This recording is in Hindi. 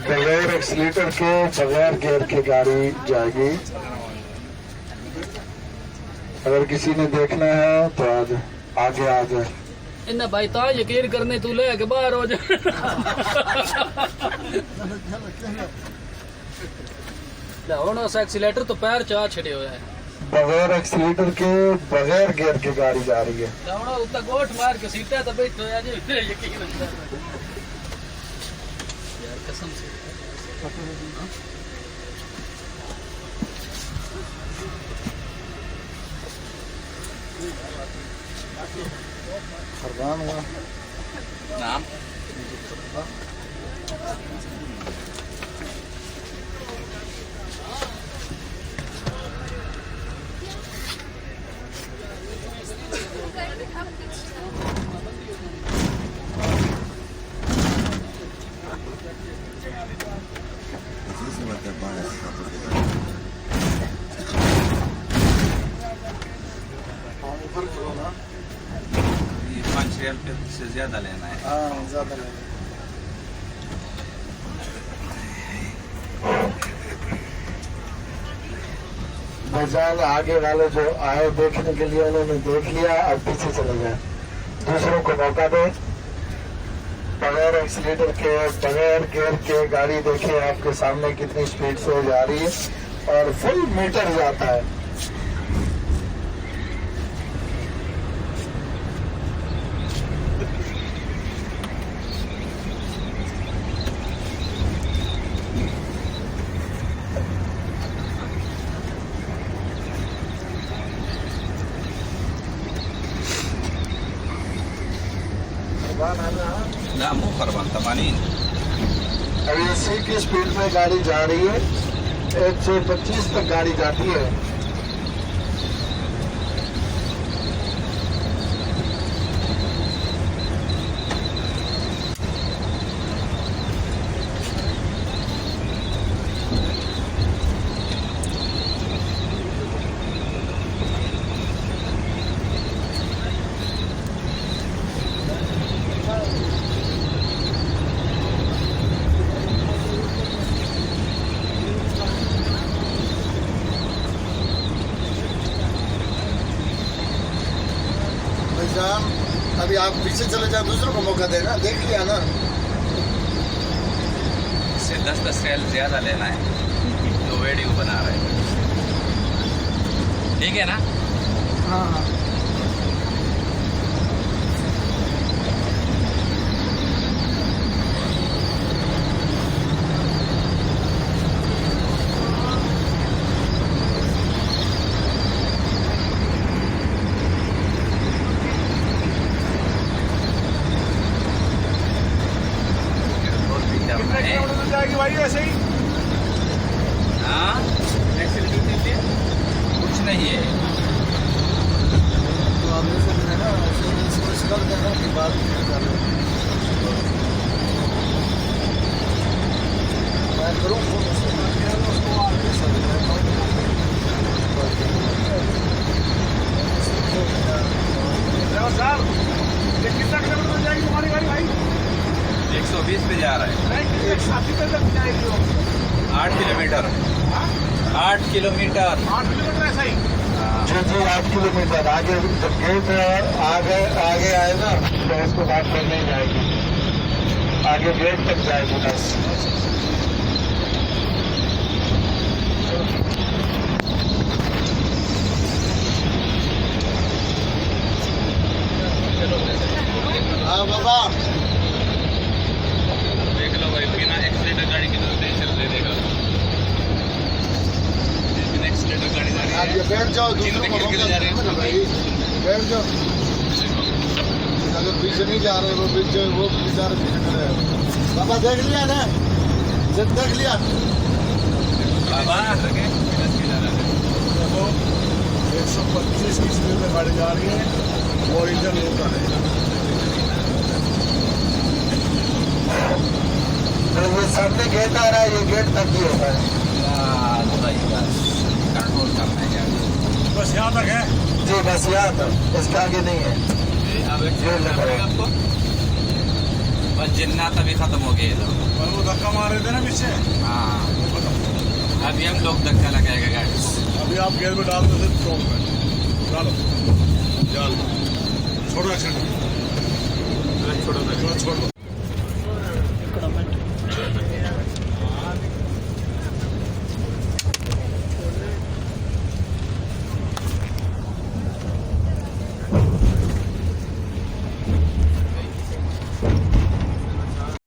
बगैर एक्सीलेटर के बगैर गियर के गाड़ी जाएगी। अगर किसी ने देखना है तो आज आगे आ जाए। इन्हें भाई ता यकीन करने तू ले के बाहर हो जा। एक्सीलेटर तो पैर चाह छड़े हुए है। बगैर एक्सीलेटर के बगैर गियर के गाड़ी जा रही है। उतना गोठ मार के सीटा तो बैठो यार, यकीन यार कसम से। फरमान हुआ नाम से ज्यादा लेना है। हाँ ज्यादा लेना है। भाईजान आगे वाले जो आए देखने के लिए उन्होंने देख लिया, अब पीछे चले गए। दूसरों को मौका दे। बगैर एक्सीलेटर के बगैर गियर के गाड़ी देखिए आपके सामने कितनी स्पीड से जा रही है और फुल मीटर जाता है। अभी 80 की स्पीड में गाड़ी जा रही है, 125 तक गाड़ी जाती है। अभी आप पीछे चले जाओ, दूसरों को मौका देना। देख लिया ना, इससे 10 सेल ज्यादा लेना है तो वीडियो बना रहे हैं। ठीक है ना? हाँ हाँ। भाई ऐसे ही हाँ कुछ नहीं है। तो आप है ना, कर देना कि बात मैं करूँ साहब, ये कितना किलोमीटर जाएगी तुम्हारी गाड़ी भाई? 120 पे जा रहा है। 180 तक जाएगी वो। 8 किलोमीटर 8 किलोमीटर 8 किलोमीटर ऐसा ही। जी 8 किलोमीटर आगे जब गेट आगे आएगा तो इसको बात करने ही जाएगी, आगे गेट तक जाएगी बस। हाँ बाबा देख लो भाई, बिना एक्सीलेटर गाड़ी की तो टेंशन ले देगा। बिना एक्सीलेटर गाड़ी जा रही है। आप ये बैठ जाओ, दूसरों को मौका जा रहे हैं भाई, बैठ जाओ। अगर पीछे नहीं जा रहे वो पीछे, वो बेचारे पीछे खड़े हैं। बाबा देख लिया ना, जब देख लिया बाबा 125 की स्पीड में गाड़ी जा रही है और इधर होता है। ये सामने गेट आ रहा है, ये गेट तक ही होता है। कंट्रोल करना है बस यहाँ तक है जी, बस यहाँ तक, इसके आगे नहीं है। अब आपको बस जिन्नात अभी खत्म हो गए लोग। पर वो धक्का मार रहे थे ना पीछे, हाँ वो खत्म। अभी हम लोग धक्का लगाएगा गाड़ी से। अभी आप गेयर में डाल दो, सिर्फ टोल में डालो, डाल छोड़ो एक्सीडेंट, छोड़ दो।